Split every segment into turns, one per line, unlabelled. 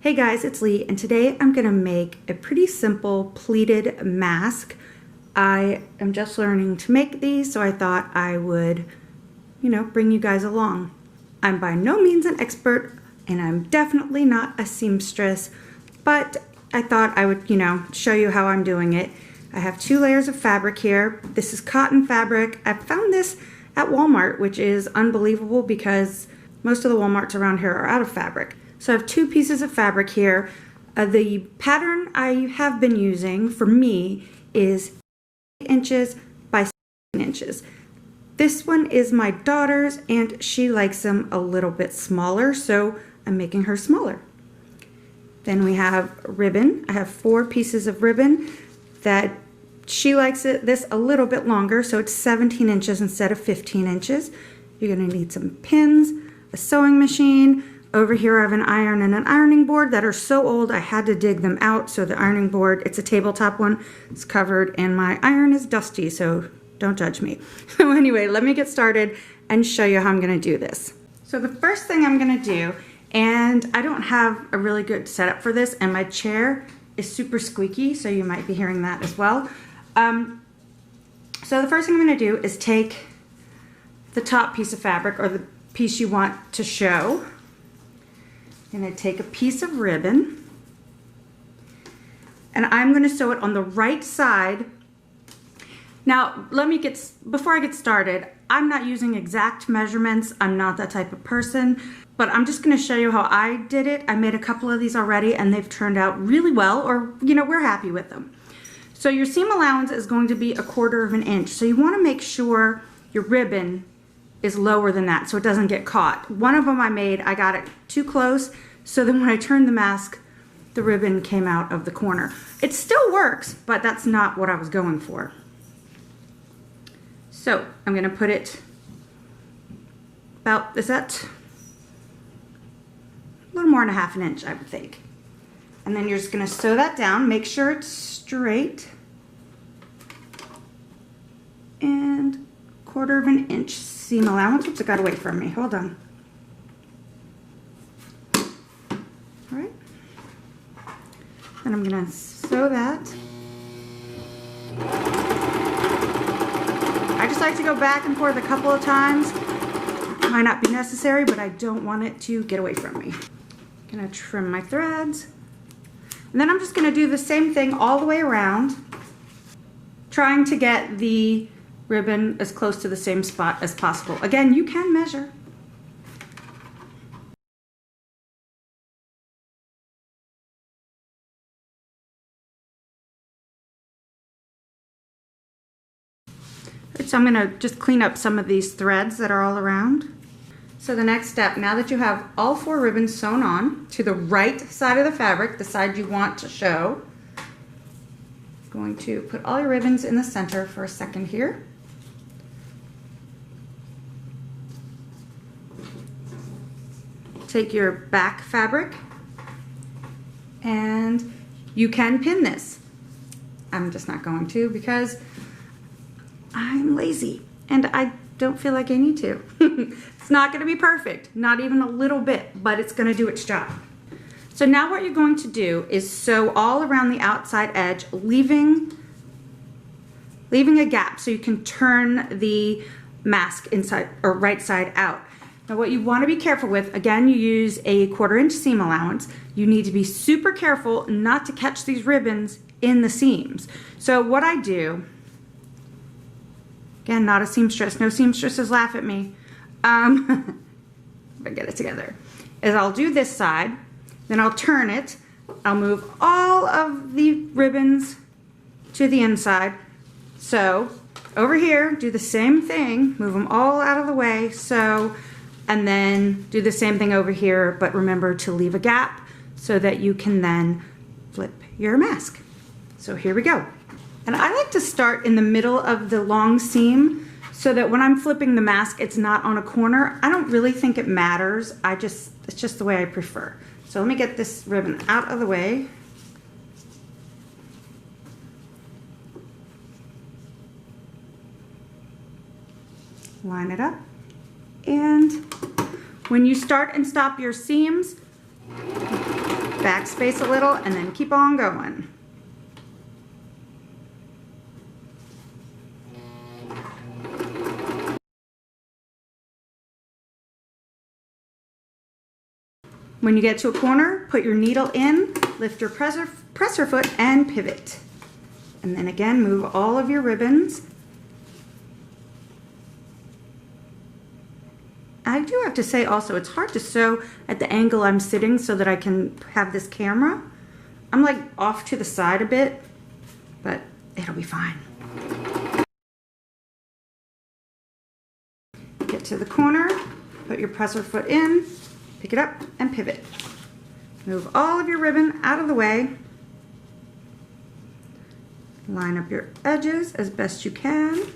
Hey guys, it's Lee, and today I'm gonna make a pretty simple pleated mask. I am just learning to make these, so I thought I would, bring you guys along. I'm by no means an expert, and I'm definitely not a seamstress, but I thought I would, show you how I'm doing it. I have 2 layers of fabric here. This is cotton fabric. I found this at Walmart, which is unbelievable because most of the Walmarts around here are out of fabric. So I have 2 pieces of fabric here. The pattern I have been using for me is 8 inches by 16 inches. This one is my daughter's and she likes them a little bit smaller, so I'm making her smaller. Then we have ribbon. I have 4 pieces of ribbon that she likes this a little bit longer, so it's 17 inches instead of 15 inches. You're gonna need some pins, a sewing machine. Over here I have an iron and an ironing board that are so old I had to dig them out. So the ironing board, it's a tabletop one, it's covered, and my iron is dusty, so don't judge me. So anyway, let me get started and show you how I'm gonna do this. So the first thing I'm gonna do, and I don't have a really good setup for this, and my chair is super squeaky, so you might be hearing that as well. So the first thing I'm gonna do is take the top piece of fabric, or the piece you want to show. I'm going to take a piece of ribbon and I'm going to sew it on the right side. Now, before I get started, I'm not using exact measurements. I'm not that type of person, but I'm just going to show you how I did it. I made a couple of these already and they've turned out really well, or, we're happy with them. So your seam allowance is going to be 1/4 of an inch. So you want to make sure your ribbon is lower than that so it doesn't get caught. One of them I got it too close, so then when I turned the mask, the ribbon came out of the corner. It still works, but that's not what I was going for. So I'm gonna put it about, is that a little more than 1/2 inch, I would think. And then you're just gonna sew that down, make sure it's straight, and 1/4 of an inch seam allowance. Oops, it got away from me. Hold on. All right. And I'm gonna sew that. I just like to go back and forth a couple of times. Might not be necessary, but I don't want it to get away from me. I'm gonna trim my threads. And then I'm just gonna do the same thing all the way around, trying to get the ribbon as close to the same spot as possible. Again, you can measure. So I'm gonna just clean up some of these threads that are all around. So the next step, now that you have all 4 ribbons sewn on to the right side of the fabric, the side you want to show, going to put all your ribbons in the center for a second here. Take your back fabric and you can pin this. I'm just not going to because I'm lazy and I don't feel like I need to. It's not going to be perfect, not even a little bit, but it's going to do its job. So now what you're going to do is sew all around the outside edge, leaving a gap so you can turn the mask inside or right side out. Now what you want to be careful with, again, you use a 1/4 inch seam allowance. You need to be super careful not to catch these ribbons in the seams. So what I do, again, not a seamstress, no seamstresses laugh at me, if I get it together, is I'll do this side, then I'll turn it, I'll move all of the ribbons to the inside. So over here, do the same thing, move them all out of the way, so, and then do the same thing over here, but remember to leave a gap so that you can then flip your mask. So here we go. And I like to start in the middle of the long seam so that when I'm flipping the mask, it's not on a corner. I don't really think it matters. It's just the way I prefer. So let me get this ribbon out of the way. Line it up. And when you start and stop your seams, Backspace a little and then keep on going. When you get to a corner, put your needle in, lift your presser foot and pivot. And then again, move all of your ribbons. I do have to say also, it's hard to sew at the angle I'm sitting so that I can have this camera. I'm like off to the side a bit, but it'll be fine. Get to the corner, put your presser foot in, pick it up and pivot. Move all of your ribbon out of the way. Line up your edges as best you can.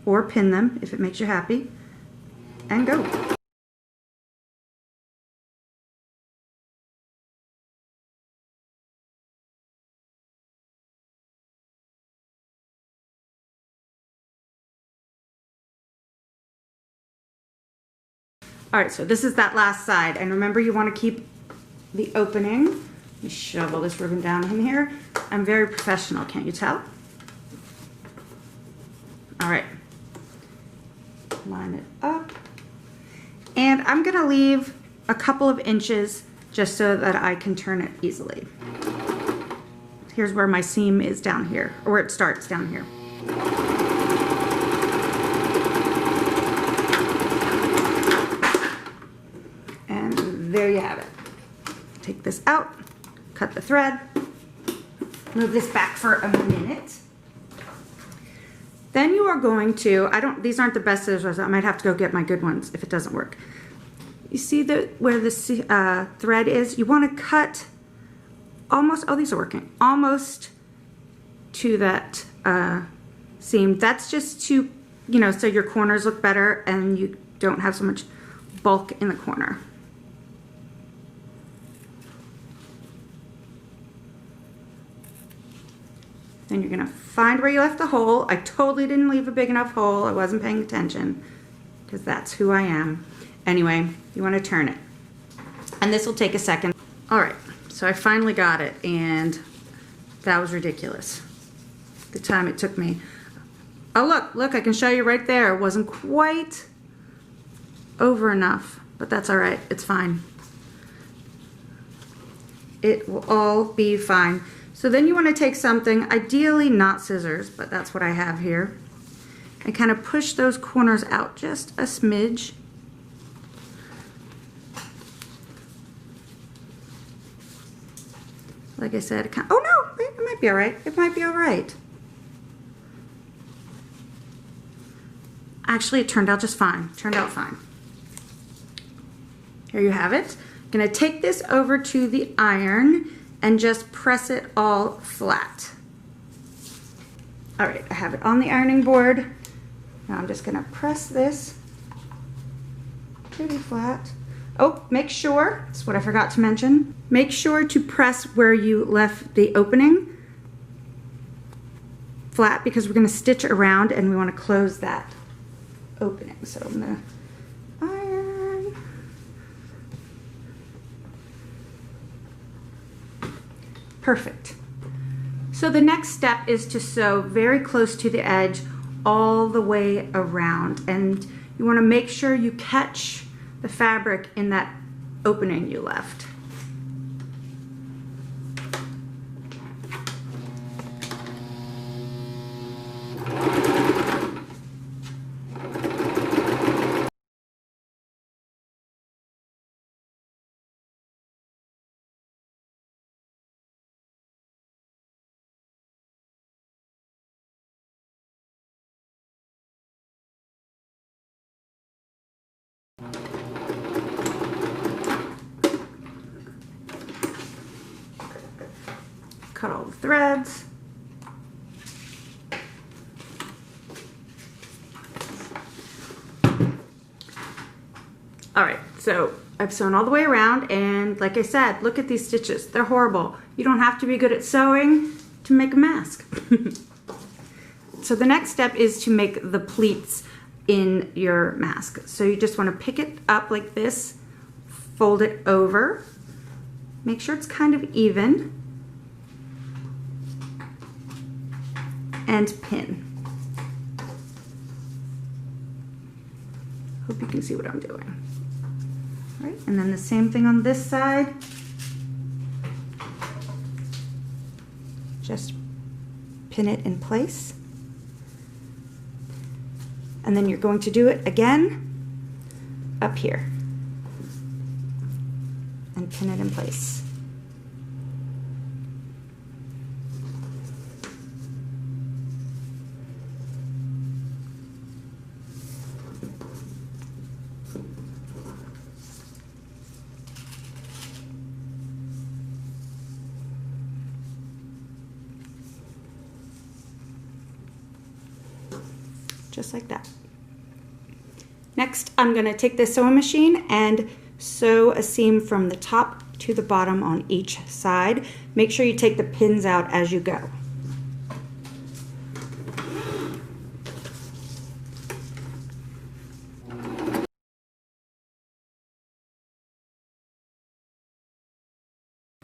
Or pin them if it makes you happy, and go. All right, so this is that last side, and remember you want to keep the opening. Let me shovel this ribbon down in here. I'm very professional, can't you tell? All right. Line it up, and I'm gonna leave a couple of inches just so that I can turn it easily. Here's where my seam is down here, or where it starts down here. And there you have it. Take this out, cut the thread, move this back for a minute. Then you are going to, these aren't the best scissors, I might have to go get my good ones if it doesn't work. You see where the thread is? You want to cut almost, oh these are working, almost to that seam. That's just to, so your corners look better and you don't have so much bulk in the corner. Then you're gonna find where you left the hole. I totally didn't leave a big enough hole. I wasn't paying attention because that's who I am. Anyway, you wanna turn it. And this will take a second. All right, so I finally got it and that was ridiculous. The time it took me. Oh look, I can show you right there. It wasn't quite over enough, but that's all right, it's fine. It will all be fine. So then you want to take something, ideally not scissors, but that's what I have here, and kind of push those corners out just a smidge. Like I said, oh no, it might be all right. It might be all right. Actually, it turned out just fine. Turned out fine. Here you have it. I'm gonna take this over to the iron and just press it all flat. All right, I have it on the ironing board. Now I'm just gonna press this pretty flat. Oh, make sure, that's what I forgot to mention, make sure to press where you left the opening flat because we're gonna stitch around and we wanna close that opening. So I'm gonna iron. Perfect. So the next step is to sew very close to the edge all the way around, and you want to make sure you catch the fabric in that opening you left. Cut all the threads. All right, so I've sewn all the way around, and like I said, look at these stitches. They're horrible. You don't have to be good at sewing to make a mask. So the next step is to make the pleats. in your mask. So you just want to pick it up like this, fold it over, make sure it's kind of even, and pin. Hope you can see what I'm doing. All right, and then the same thing on this side. Just pin it in place. And then you're going to do it again up here and pin it in place. Just like that. Next, I'm going to take the sewing machine and sew a seam from the top to the bottom on each side. Make sure you take the pins out as you go.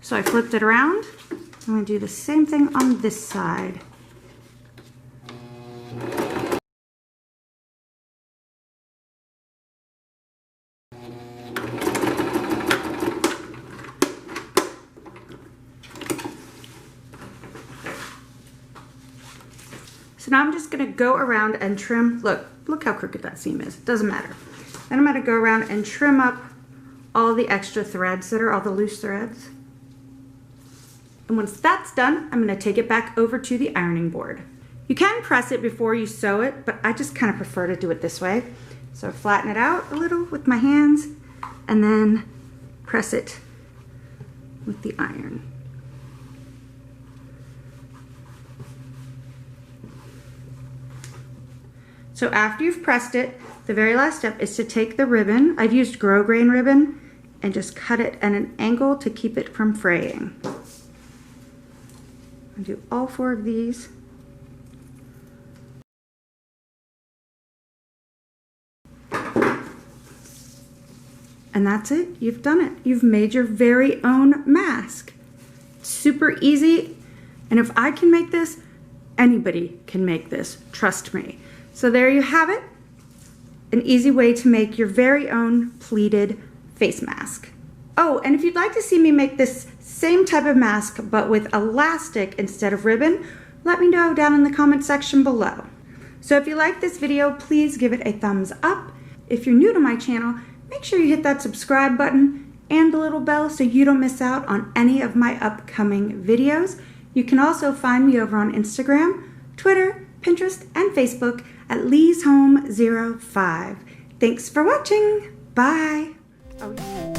So I flipped it around. I'm going to do the same thing on this side. So now I'm just going to go around and trim. Look how crooked that seam is. It doesn't matter. Then I'm going to go around and trim up all the extra threads that are all the loose threads. And once that's done, I'm going to take it back over to the ironing board. You can press it before you sew it, but I just kind of prefer to do it this way. So flatten it out a little with my hands and then press it with the iron. So after you've pressed it, the very last step is to take the ribbon. I've used grosgrain ribbon and just cut it at an angle to keep it from fraying. I'll do all 4 of these. And that's it. You've done it. You've made your very own mask. It's super easy. And if I can make this, anybody can make this. Trust me. So there you have it. An easy way to make your very own pleated face mask. Oh, and if you'd like to see me make this same type of mask but with elastic instead of ribbon, let me know down in the comment section below. So if you like this video, please give it a thumbs up. If you're new to my channel, make sure you hit that subscribe button and the little bell so you don't miss out on any of my upcoming videos. You can also find me over on Instagram, Twitter, Pinterest, and Facebook at Lee'sHome05. Thanks for watching. Bye. Oh, yeah.